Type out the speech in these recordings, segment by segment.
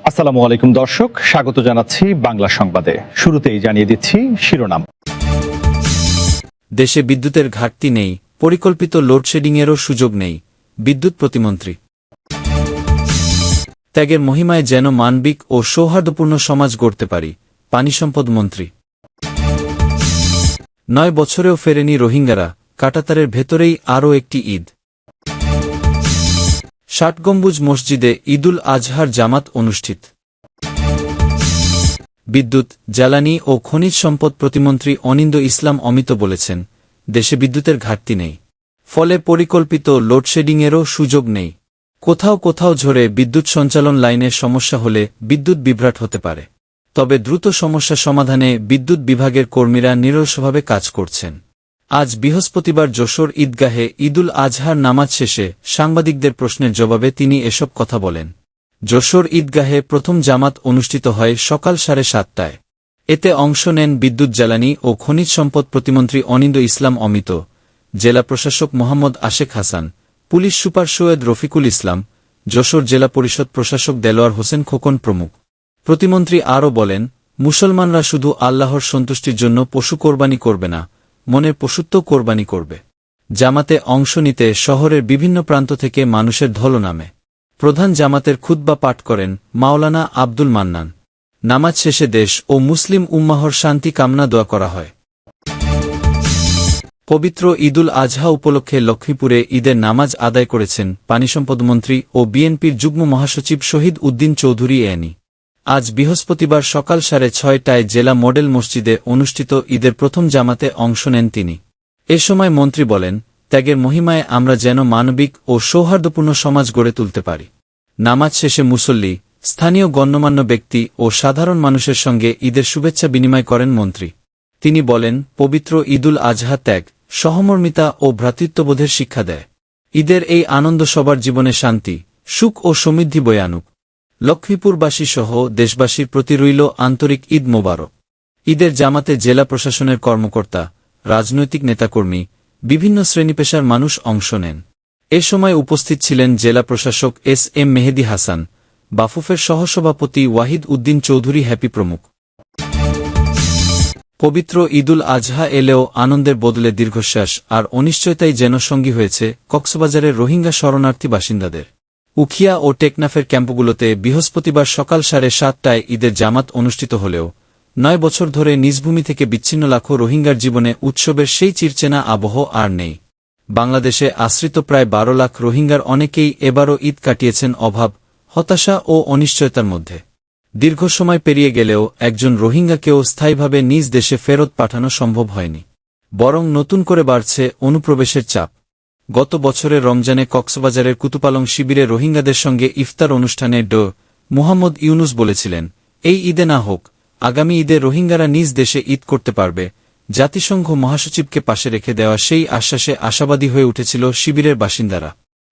আসসালামু আলাইকুম দর্শক, স্বাগত জানাচ্ছি বাংলা সংবাদে। শুরুতেই জানিয়ে দিচ্ছি শিরোনাম। দেশে বিদ্যুতের ঘাটতি নেই, পরিকল্পিত লোডশেডিংয়েরও সুযোগ নেই, বিদ্যুৎ প্রতিমন্ত্রী। ত্যাগের মহিমায় যেন মানবিক ও সৌহার্দ্যপূর্ণ সমাজ গড়তে পারি, পানি সম্পদ মন্ত্রী। 9 বছরেও ফেরেনি রোহিঙ্গারা, কাঁটাতারের ভেতরেই আরও একটি ঈদ। 60 গম্বুজ মসজিদে ঈদুল আজহার জামাত অনুষ্ঠিত। বিদ্যুৎ, জ্বালানি ও খনিজ সম্পদ প্রতিমন্ত্রী অনিন্দ ইসলাম অমিত বলেছেন, দেশে বিদ্যুতের ঘাটতি নেই, ফলে পরিকল্পিত লোডশেডিংয়েরও সুযোগ নেই। কোথাও কোথাও ঝরে বিদ্যুৎ সঞ্চালন লাইনের সমস্যা হলে বিদ্যুৎ বিভ্রাট হতে পারে। তবে দ্রুত সমস্যা সমাধানে বিদ্যুৎ বিভাগের কর্মীরা নিরলসভাবে কাজ করছেন। আজ বৃহস্পতিবার যশোর ঈদগাহে ঈদুল আজহার নামাজ শেষে সাংবাদিকদের প্রশ্নের জবাবে তিনি এসব কথা বলেন। যশোর ঈদগাহে প্রথম জামাত অনুষ্ঠিত হয় সকাল 7:30টায়। এতে অংশ নেন বিদ্যুৎ, জ্বালানি ও খনিজ সম্পদ প্রতিমন্ত্রী অনিন্দ ইসলাম অমিত, জেলা প্রশাসক মোহাম্মদ আশেক হাসান, পুলিশ সুপার সৈয়দ রফিকুল ইসলাম, যশোর জেলা পরিষদ প্রশাসক দেলোয়ার হোসেন খোকন প্রমুখ। প্রতিমন্ত্রী আরও বলেন, মুসলমানরা শুধু আল্লাহর সন্তুষ্টির জন্য পশু কোরবানি করবে না, মনের পশুত্ব কোরবানি করবে। জামাতে অংশ নিতে শহরের বিভিন্ন প্রান্ত থেকে মানুষের ঢল নামে। প্রধান জামাতের খুতবা পাঠ করেন মাওলানা আব্দুল মান্নান। নামাজ শেষে দেশ ও মুসলিম উম্মাহর শান্তি কামনা দোয়া করা হয়। পবিত্র ঈদুল আজহা উপলক্ষে লক্ষ্মীপুরে ঈদের নামাজ আদায় করেছেন পানিসম্পদমন্ত্রী ও বিএনপির যুগ্ম মহাসচিব শহীদ উদ্দিন চৌধুরী এনি। আজ বৃহস্পতিবার সকাল 6:30টায় জেলা মডেল মসজিদে অনুষ্ঠিত ঈদের প্রথম জামাতে অংশ নেন তিনি। এ সময় মন্ত্রী বলেন, ত্যাগের মহিমায় আমরা যেন মানবিক ও সৌহার্দ্যপূর্ণ সমাজ গড়ে তুলতে পারি। নামাজ শেষে মুসল্লি, স্থানীয় গণ্যমান্য ব্যক্তি ও সাধারণ মানুষের সঙ্গে ঈদের শুভেচ্ছা বিনিময় করেন মন্ত্রী। তিনি বলেন, পবিত্র ঈদুল আজহা ত্যাগ, সহমর্মিতা ও ভ্রাতৃত্ববোধের শিক্ষা দেয়। ঈদের এই আনন্দ সবার জীবনে শান্তি, সুখ ও সমৃদ্ধি বয়ে আনুক। লক্ষ্মীপুরবাসী সহ দেশবাসীর প্রতি রইল আন্তরিক ঈদ মোবারক। ঈদের জামাতে জেলা প্রশাসনের কর্মকর্তা, রাজনৈতিক নেতাকর্মী, বিভিন্ন শ্রেণীপেশার মানুষ অংশ নেন। এ সময় উপস্থিত ছিলেন জেলা প্রশাসক এস.এম. মেহেদী হাসান, বাফুফের সহসভাপতি ওয়াহিদ উদ্দিন চৌধুরী হ্যাপি প্রমুখ। পবিত্র ঈদুল আজহা এলেও আনন্দের বদলে দীর্ঘশ্বাস আর অনিশ্চয়তাই যেন সঙ্গী হয়েছে কক্সবাজারের রোহিঙ্গা শরণার্থী বাসিন্দাদের। উখিয়া ও টেকনাফের ক্যাম্পগুলোতে বৃহস্পতিবার সকাল 7:30টায় ঈদের জামাত অনুষ্ঠিত হলেও 9 বছর ধরে নিজভূমি থেকে বিচ্ছিন্ন লাখো রোহিঙ্গার জীবনে উৎসবের সেই চিরচেনা আবহ আর নেই। বাংলাদেশে আশ্রিত প্রায় 12 লাখ রোহিঙ্গার অনেকেই এবারও ঈদ কাটিয়েছেন অভাব, হতাশা ও অনিশ্চয়তার মধ্যে। দীর্ঘ সময় পেরিয়ে গেলেও একজন রোহিঙ্গাকেও স্থায়ীভাবে নিজ দেশে ফেরত পাঠানো সম্ভব হয়নি। বরং নতুন করে বাড়ছে অনুপ্রবেশের চাপ। গত বছরের রমজানে কক্সবাজারের কুতুপালং শিবিরে রোহিঙ্গাদের সঙ্গে ইফতার অনুষ্ঠানে মুহাম্মদ ইউনুস বলেছিলেন, এই ঈদে না হোক, আগামী ঈদে রোহিঙ্গারা নিজ দেশে ঈদ করতে পারবে। জাতিসংঘ মহাসচিবকে পাশে রেখে দেওয়া সেই আশ্বাসে আশাবাদী হয়ে উঠেছিল শিবিরের বাসিন্দারা।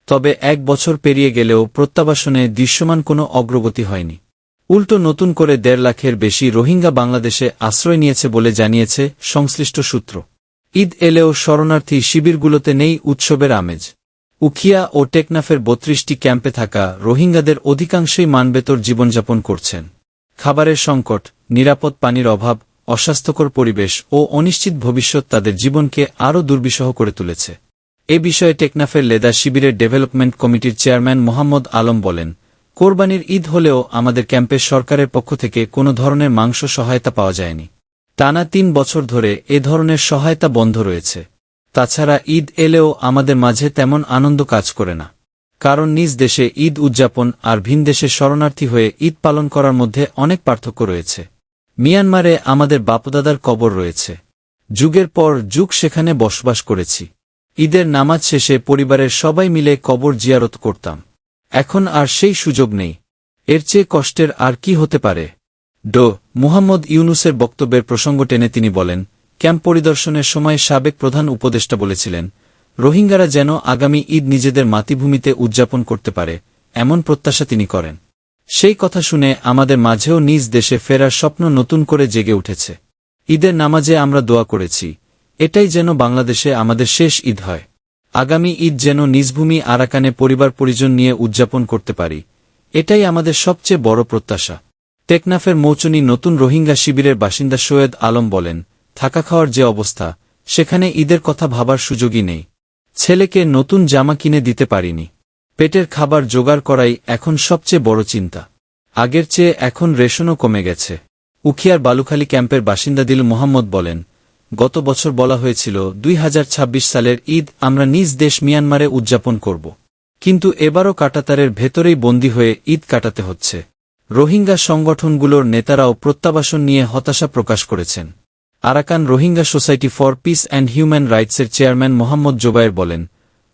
তবে 1 বছর পেরিয়ে গেলেও প্রত্যাবাসনে দৃশ্যমান কোনো অগ্রগতি হয়নি। উল্টো নতুন করে 1.5 লাখের বেশি রোহিঙ্গা বাংলাদেশে আশ্রয় নিয়েছে বলে জানিয়েছে সংশ্লিষ্ট সূত্র। ঈদ এলেও শরণার্থী শিবিরগুলোতে নেই উৎসবের আমেজ। উখিয়া ও টেকনাফের 32টি ক্যাম্পে থাকা রোহিঙ্গাদের অধিকাংশই মানবেতর জীবনযাপন করছেন। খাবারের সংকট, নিরাপদ পানির অভাব, অস্বাস্থ্যকর পরিবেশ ও অনিশ্চিত ভবিষ্যৎ তাদের জীবনকে আরও দুর্বিষহ করে তুলেছে। এ বিষয়ে টেকনাফের লেদা শিবিরের ডেভেলপমেন্ট কমিটির চেয়ারম্যান মোহাম্মদ আলম বলেন, কোরবানির ঈদ হলেও আমাদের ক্যাম্পে সরকারের পক্ষ থেকে কোনো ধরনের মাংস সহায়তা পাওয়া যায়নি। টানা 3 বছর ধরে এ ধরনের সহায়তা বন্ধ রয়েছে। তাছাড়া ঈদ এলেও আমাদের মাঝে তেমন আনন্দ কাজ করে না। কারণ নিজ দেশে ঈদ উদযাপন আর ভিনদেশে শরণার্থী হয়ে ঈদ পালন করার মধ্যে অনেক পার্থক্য রয়েছে। মিয়ানমারে আমাদের বাপদাদার কবর রয়েছে। যুগের পর যুগ সেখানে বসবাস করেছি। ঈদের নামাজ শেষে পরিবারের সবাই মিলে কবর জিয়ারত করতাম। এখন আর সেই সুযোগ নেই। এর চেয়ে কষ্টের আর কি হতে পারে? মুহাম্মদ ইউনুসের বক্তব্যের প্রসঙ্গ টেনে তিনি বলেন, ক্যাম্প পরিদর্শনের সময় সাবেক প্রধান উপদেষ্টা বলেছিলেন, রোহিঙ্গারা যেন আগামী ঈদ নিজেদের মাতৃভূমিতে উদযাপন করতে পারে, এমন প্রত্যাশা তিনি করেন। সেই কথা শুনে আমাদের মাঝেও নিজ দেশে ফেরার স্বপ্ন নতুন করে জেগে উঠেছে। ঈদের নামাজে আমরা দোয়া করেছি, এটাই যেন বাংলাদেশে আমাদের শেষ ঈদ হয়। আগামী ঈদ যেন নিজভূমি আরাকানে পরিবার পরিজন নিয়ে উদযাপন করতে পারি, এটাই আমাদের সবচেয়ে বড় প্রত্যাশা। টেকনাফের মৌচনী নতুন রোহিঙ্গা শিবিরের বাসিন্দা সৈয়দ আলম বলেন, থাকা খাওয়ার যে অবস্থা, সেখানে ঈদের কথা ভাবার সুযোগই নেই। ছেলেকে নতুন জামা কিনে দিতে পারিনি। পেটের খাবার জোগাড় করাই এখন সবচেয়ে বড় চিন্তা। আগের চেয়ে এখন রেশনও কমে গেছে। উখিয়ার বালুখালী ক্যাম্পের বাসিন্দা দিল মোহাম্মদ বলেন, গত বছর বলা হয়েছিল 2026 সালের ঈদ আমরা নিজ দেশ মিয়ানমারে উদযাপন করব। কিন্তু এবারও কাঁটাতারের ভেতরেই বন্দী হয়ে ঈদ কাটাতে হচ্ছে। রোহিঙ্গা সংগঠনগুলোর নেতারাও প্রত্যাবাসন নিয়ে হতাশা প্রকাশ করেছেন। Arakan Rohingya society for peace and human রাইটসের চেয়ারম্যান মোহাম্মদ জোবায়ের বলেন,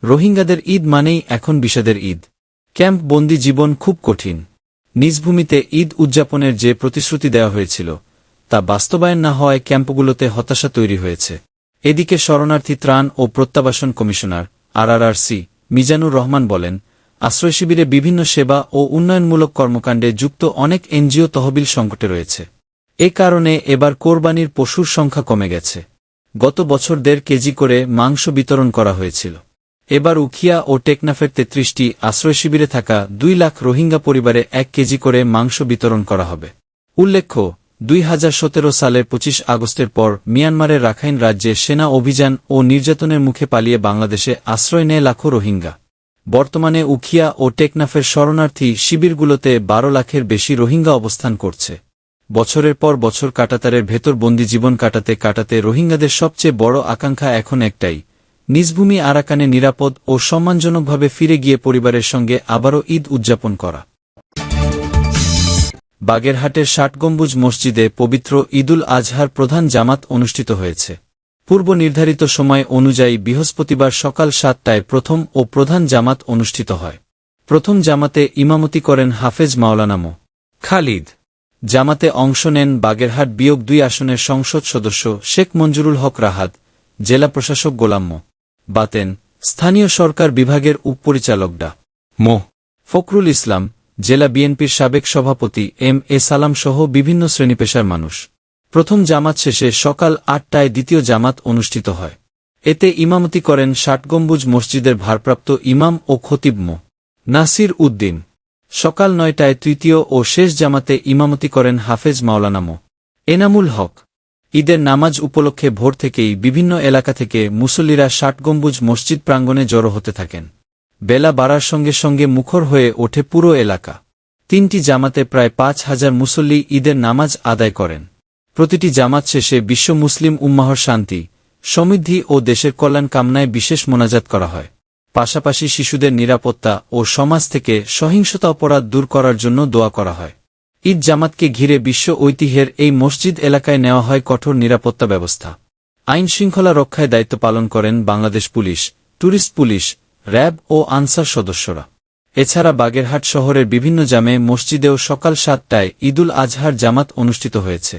রোহিঙ্গাদের ঈদ মানেই এখন বিষাদের ঈদ। ক্যাম্প বন্দী জীবন খুব কঠিন। নিজ ভূমিতে ঈদ উদযাপনের যে প্রতিশ্রুতি দেওয়া হয়েছিল, তা বাস্তবায়ন না হওয়ায় ক্যাম্পগুলোতে হতাশা তৈরি হয়েছে। এদিকে শরণার্থী ত্রাণ ও প্রত্যাবাসন কমিশনার RRRC মিজানুর রহমান বলেন, আশ্রয়শিবিরে বিভিন্ন সেবা ও উন্নয়নমূলক কর্মকাণ্ডে যুক্ত অনেক এনজিও তহবিল সংকটে রয়েছে। এ কারণে এবার কোরবানির পশুর সংখ্যা কমে গেছে। গত বছর 1.5 কেজি করে মাংস বিতরণ করা হয়েছিল। এবার উখিয়া ও টেকনাফের 33টি আশ্রয়শিবিরে থাকা 2 লাখ রোহিঙ্গা পরিবারে 1 কেজি করে মাংস বিতরণ করা হবে। উল্লেখ্য, 2017 সালের 25 আগস্টের পর মিয়ানমারের রাখাইন রাজ্যে সেনা অভিযান ও নির্যাতনের মুখে পালিয়ে বাংলাদেশে আশ্রয় নেয় লাখো রোহিঙ্গা। বর্তমানে উখিয়া ও টেকনাফের শরণার্থী শিবিরগুলোতে 12 লাখের বেশি রোহিঙ্গা অবস্থান করছে। বছরের পর বছর কাঁটাতারের ভেতর বন্দী জীবন কাটাতে রোহিঙ্গাদের সবচেয়ে বড় আকাঙ্ক্ষা এখন একটাই, নিজভূমি আরাকানে নিরাপদ ও সম্মানজনকভাবে ফিরে গিয়ে পরিবারের সঙ্গে আবারও ঈদ উদযাপন করা। বাগেরহাটের 60 গম্বুজ মসজিদে পবিত্র ঈদুল আজহার প্রধান জামাত অনুষ্ঠিত হয়েছে। পূর্ব নির্ধারিত সময় অনুযায়ী বৃহস্পতিবার সকাল 7টায় প্রথম ও প্রধান জামাত অনুষ্ঠিত হয়। প্রথম জামাতে ইমামতি করেন হাফেজ মাওলানা মো. খালিদ। জামাতে অংশ নেন বাগেরহাট বিয়োগ 2 আসনের সংসদ সদস্য শেখ মঞ্জুরুল হক রাহাত, জেলা প্রশাসক গোলাম মো. বাতেন, স্থানীয় সরকার বিভাগের উপপরিচালক ডা. মো. ফখরুল ইসলাম, জেলা বিএনপির সাবেক সভাপতি M.A. সালাম সহ বিভিন্ন শ্রেণীপেশার মানুষ। প্রথম জামাত শেষে সকাল 8টায় দ্বিতীয় জামাত অনুষ্ঠিত হয়। এতে ইমামতি করেন 60 গম্বুজ মসজিদের ভারপ্রাপ্ত ইমাম ও খতিব মো. নাসির উদ্দিন। সকাল 9টায় তৃতীয় ও শেষ জামাতে ইমামতি করেন হাফেজ মাওলানা মো. এনামুল হক। ঈদের নামাজ উপলক্ষে ভোর থেকেই বিভিন্ন এলাকা থেকে মুসল্লিরা 60 গম্বুজ মসজিদ প্রাঙ্গণে জড়ো হতে থাকেন। বেলা বাড়ার সঙ্গে সঙ্গে মুখর হয়ে ওঠে পুরো এলাকা। 3টি জামাতে প্রায় 5,000 মুসল্লি ঈদের নামাজ আদায় করেন। প্রতিটি জামাত শেষে বিশ্ব মুসলিম উম্মাহর শান্তি, সমৃদ্ধি ও দেশের কল্যাণ কামনায় বিশেষ মোনাজাত করা হয়। পাশাপাশি শিশুদের নিরাপত্তা ও সমাজ থেকে সহিংসতা অপরাধ দূর করার জন্য দোয়া করা হয়। ঈদ জামাতকে ঘিরে বিশ্ব ঐতিহ্যের এই মসজিদ এলাকায় নেওয়া হয় কঠোর নিরাপত্তা ব্যবস্থা। আইন শৃঙ্খলা রক্ষায় দায়িত্ব পালন করেন Bangladesh police, tourist police, RAB ও আনসার সদস্যরা। এছাড়া বাগেরহাট শহরের বিভিন্ন জামে মসজিদেও সকাল 7টায় ঈদুল আজহার জামাত অনুষ্ঠিত হয়েছে।